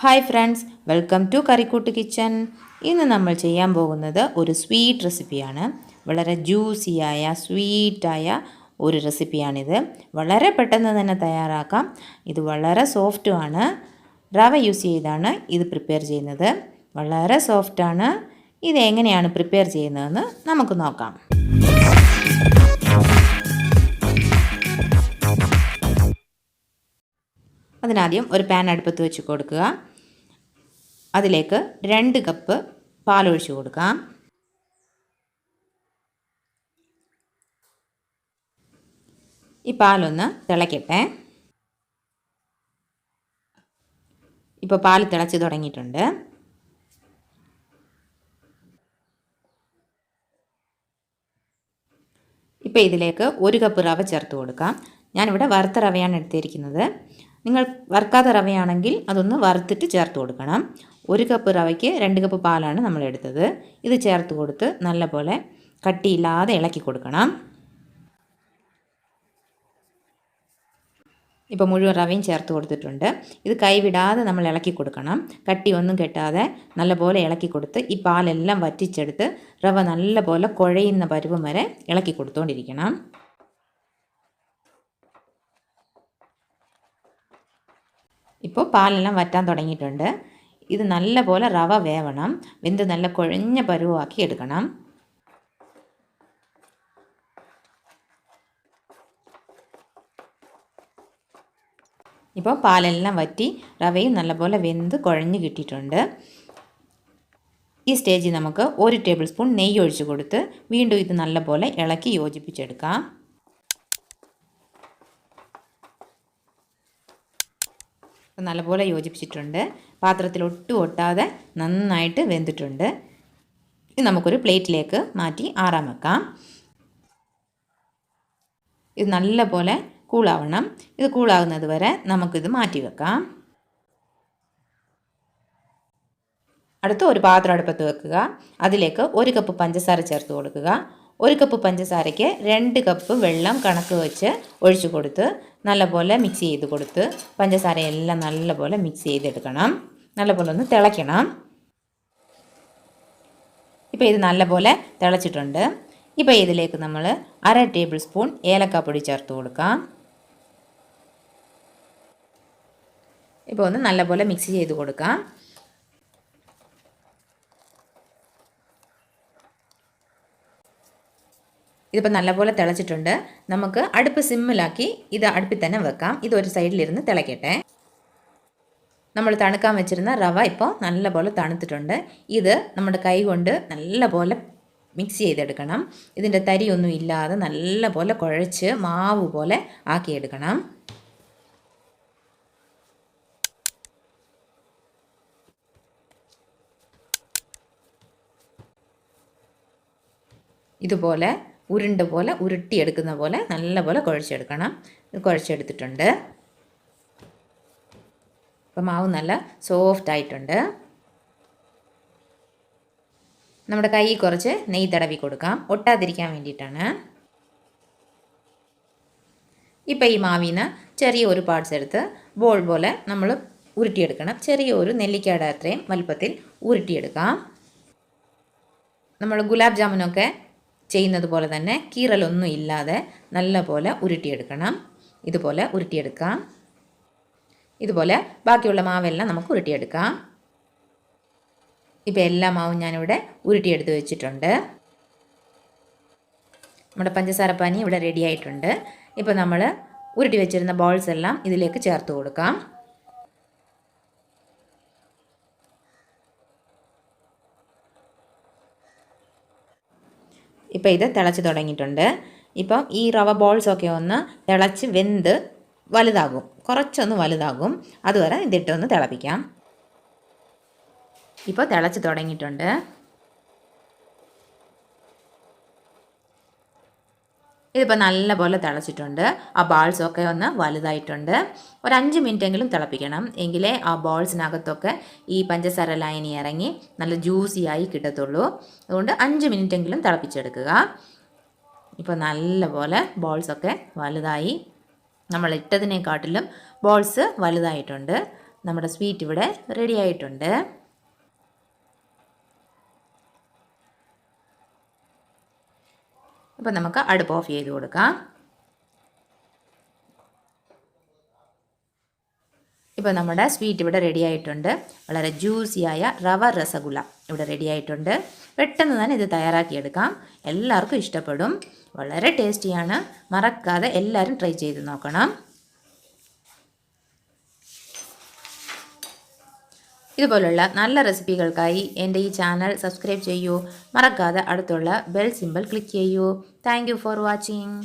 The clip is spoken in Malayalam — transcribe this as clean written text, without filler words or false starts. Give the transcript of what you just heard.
Hi friends, welcome to Karikkoottu kitchen. ഇന്ന് നമ്മൾ ചെയ്യാൻ പോകുന്നത് ഒരു സ്വീറ്റ് റെസിപ്പിയാണ്. വളരെ ജ്യൂസിയായ സ്വീറ്റായ ഒരു റെസിപ്പിയാണിത്. വളരെ പെട്ടെന്ന് തന്നെ തയ്യാറാക്കാം. ഇത് വളരെ സോഫ്റ്റുമാണ്. റവ യൂസ് ചെയ്താണ് ഇത് പ്രിപ്പയർ ചെയ്യുന്നത്. വളരെ സോഫ്റ്റാണ്. ഇത് എങ്ങനെയാണ് പ്രിപ്പയർ ചെയ്യുന്നതെന്ന് നമുക്ക് നോക്കാം. അതിനാദ്യം ഒരു പാൻ അടുപ്പത്ത് വെച്ച് കൊടുക്കുക. അതിലേക്ക് 2 കപ്പ് പാലൊഴിച്ച് കൊടുക്കാം. ഈ പാലൊന്ന് തിളയ്ക്കട്ടെ. ഇപ്പോൾ പാൽ തിളച്ച് തുടങ്ങിയിട്ടുണ്ട്. ഇപ്പോൾ ഇതിലേക്ക് 1 കപ്പ് റവ ചേർത്ത് കൊടുക്കാം. ഞാനിവിടെ വറുത്ത റവയാണ് എടുത്തിരിക്കുന്നത്. നിങ്ങൾ വറുക്കാത്ത റവയാണെങ്കിൽ അതൊന്ന് വറുത്തിട്ട് ചേർത്ത് കൊടുക്കണം. 1 കപ്പ് റവയ്ക്ക് 2 കപ്പ് പാലാണ് നമ്മൾ എടുത്തത്. ഇത് ചേർത്ത് കൊടുത്ത് നല്ലപോലെ കട്ടിയില്ലാതെ ഇളക്കി കൊടുക്കണം. ഇപ്പോൾ മുഴുവൻ റവയും ചേർത്ത് കൊടുത്തിട്ടുണ്ട്. ഇത് കൈവിടാതെ നമ്മൾ ഇളക്കി കൊടുക്കണം. കട്ടി ഒന്നും കെട്ടാതെ നല്ലപോലെ ഇളക്കി കൊടുത്ത് ഈ പാലെല്ലാം വറ്റിച്ചെടുത്ത് റവ നല്ലപോലെ കുഴയുന്ന പരുവം വരെ ഇളക്കി കൊടുത്തുകൊണ്ടിരിക്കണം. ഇപ്പോൾ പാലെല്ലാം വറ്റാൻ തുടങ്ങിയിട്ടുണ്ട്. ഇത് നല്ലപോലെ റവ വേവണം. വെന്ത് നല്ല കുഴഞ്ഞ പരുവമാക്കി എടുക്കണം. ഇപ്പോൾ പാലെല്ലാം വറ്റി റവയും നല്ലപോലെ വെന്ത് കുഴഞ്ഞ് കിട്ടിയിട്ടുണ്ട്. ഈ സ്റ്റേജിൽ നമുക്ക് 1 ടേബിൾ സ്പൂൺ നെയ്യ് ഒഴിച്ച് കൊടുത്ത് വീണ്ടും ഇത് നല്ലപോലെ ഇളക്കി യോജിപ്പിച്ചെടുക്കാം. നല്ലപോലെ യോജിപ്പിച്ചിട്ടുണ്ട്. പാത്രത്തിൽ ഒട്ടും ഒട്ടാതെ നന്നായിട്ട് വെന്തിട്ടുണ്ട്. ഇത് നമുക്കൊരു പ്ലേറ്റിലേക്ക് മാറ്റി ആറാൻ വെക്കാം. ഇത് നല്ലപോലെ കൂളാവണം. ഇത് കൂളാവുന്നത് വരെ നമുക്കിത് മാറ്റി വെക്കാം. അടുത്ത് ഒരു പാത്രം അടുപ്പത്ത് വെക്കുക. അതിലേക്ക് 1 കപ്പ് പഞ്ചസാര ചേർത്ത് കൊടുക്കുക. 1 കപ്പ് പഞ്ചസാരയ്ക്ക് 2 കപ്പ് വെള്ളം കണക്ക് വെച്ച് ഒഴിച്ചു കൊടുത്ത് നല്ലപോലെ മിക്സ് ചെയ്ത് കൊടുത്ത് പഞ്ചസാരയെല്ലാം നല്ലപോലെ മിക്സ് ചെയ്തെടുക്കണം. നല്ലപോലെ ഒന്ന് തിളയ്ക്കണം. ഇപ്പോൾ ഇത് നല്ലപോലെ തിളച്ചിട്ടുണ്ട്. ഇപ്പോൾ ഇതിലേക്ക് നമ്മൾ 1/2 ടേബിൾ സ്പൂൺ ഏലക്കാപ്പൊടി ചേർത്ത് കൊടുക്കാം. ഇപ്പോൾ ഒന്ന് നല്ലപോലെ മിക്സ് ചെയ്ത് കൊടുക്കാം. ഇതിപ്പോൾ നല്ലപോലെ തിളച്ചിട്ടുണ്ട്. നമുക്ക് അടുപ്പ് സിമ്മിലാക്കി ഇത് അടുപ്പിൽ തന്നെ വെക്കാം. ഇതൊരു സൈഡിലിരുന്ന് തിളയ്ക്കട്ടെ. നമ്മൾ തണുക്കാൻ വെച്ചിരുന്ന റവ ഇപ്പോൾ നല്ലപോലെ തണുത്തിട്ടുണ്ട്. ഇത് നമ്മുടെ കൈ കൊണ്ട് നല്ലപോലെ മിക്സ് ചെയ്തെടുക്കണം. ഇതിൻ്റെ തരിയൊന്നും ഇല്ലാതെ നല്ലപോലെ കുഴച്ച് മാവ് പോലെ ആക്കിയെടുക്കണം. ഇതുപോലെ ഉരുണ്ട പോലെ ഉരുട്ടിയെടുക്കുന്ന പോലെ നല്ലപോലെ കുഴച്ചെടുക്കണം. ഇത് കുഴച്ചെടുത്തിട്ടുണ്ട്. അപ്പോൾ മാവ് നല്ല സോഫ്റ്റ് ആയിട്ടുണ്ട്. നമ്മുടെ കൈയിൽ കുറച്ച് നെയ്യ് തടവി കൊടുക്കാം, ഒട്ടാതിരിക്കാൻ വേണ്ടിയിട്ടാണ്. ഇപ്പോൾ ഈ മാവിൽ നിന്ന് ചെറിയ ഒരു പാർട്സ് എടുത്ത് ബോൾ പോലെ നമ്മൾ ഉരുട്ടിയെടുക്കണം. ചെറിയ ഒരു നെല്ലിക്കയുടെ അത്രയും വലുപ്പത്തിൽ ഉരുട്ടിയെടുക്കാം. നമ്മൾ ഗുലാബ് ജാമുനൊക്കെ ചെയ്യുന്നത് പോലെ തന്നെ കീറലൊന്നും ഇല്ലാതെ നല്ലപോലെ ഉരുട്ടിയെടുക്കണം. ഇതുപോലെ ഉരുട്ടിയെടുക്കാം. ഇതുപോലെ ബാക്കിയുള്ള മാവെല്ലാം നമുക്ക് ഉരുട്ടിയെടുക്കാം. ഇപ്പോൾ എല്ലാ മാവും ഞാനിവിടെ ഉരുട്ടിയെടുത്ത് വെച്ചിട്ടുണ്ട്. നമ്മുടെ പഞ്ചസാരപ്പാനി ഇവിടെ റെഡി ആയിട്ടുണ്ട്. ഇപ്പോൾ നമ്മൾ ഉരുട്ടി വെച്ചിരുന്ന ബോൾസ് എല്ലാം ഇതിലേക്ക് ചേർത്ത് കൊടുക്കാം. ഇപ്പോൾ ഇത് തിളച്ച് തുടങ്ങിയിട്ടുണ്ട്. ഇപ്പം ഈ റവ ബോൾസൊക്കെ ഒന്ന് തിളച്ച് വെന്ത് വലുതാകും, കുറച്ചൊന്ന് വലുതാകും. അതുവരെ ഇതിട്ടൊന്ന് തിളപ്പിക്കാം. ഇപ്പോൾ തിളച്ച് തുടങ്ങിയിട്ടുണ്ട്. ഇതിപ്പോൾ നല്ലപോലെ തിളച്ചിട്ടുണ്ട്. ആ ബോൾസൊക്കെ ഒന്ന് വലുതായിട്ടുണ്ട്. ഒരു 5 മിനിറ്റെങ്കിലും തിളപ്പിക്കണം. എങ്കിലേ ആ ബോൾസിനകത്തൊക്കെ ഈ പഞ്ചസാര ലൈനി ഇറങ്ങി നല്ല ജ്യൂസിയായി കിട്ടത്തുള്ളൂ. അതുകൊണ്ട് 5 മിനിറ്റെങ്കിലും തിളപ്പിച്ചെടുക്കുക. ഇപ്പോൾ നല്ലപോലെ ബോൾസൊക്കെ വലുതായി. നമ്മൾ ഇട്ടതിനെക്കാട്ടിലും ബോൾസ് വലുതായിട്ടുണ്ട്. നമ്മുടെ സ്വീറ്റ് ഇവിടെ റെഡി ആയിട്ടുണ്ട്. അപ്പോൾ നമുക്ക് അടുപ്പ് ഓഫ് ചെയ്ത് കൊടുക്കാം. ഇപ്പോൾ നമ്മുടെ സ്വീറ്റ് ഇവിടെ റെഡി ആയിട്ടുണ്ട്. വളരെ ജ്യൂസിയായ റവ രസഗുള ഇവിടെ റെഡി ആയിട്ടുണ്ട്. പെട്ടെന്ന് തന്നെ ഇത് തയ്യാറാക്കിയെടുക്കാം. എല്ലാവർക്കും ഇഷ്ടപ്പെടും. വളരെ ടേസ്റ്റിയാണ്. മറക്കാതെ എല്ലാവരും ട്രൈ ചെയ്ത് നോക്കണം. ഇതുപോലുള്ള നല്ല റെസിപ്പികൾക്കായി എൻ്റെ ഈ ചാനൽ സബ്സ്ക്രൈബ് ചെയ്യൂ. മറക്കാതെ അടുത്തുള്ള ബെൽ സിമ്പൽ ക്ലിക്ക് ചെയ്യൂ. Thank you for watching.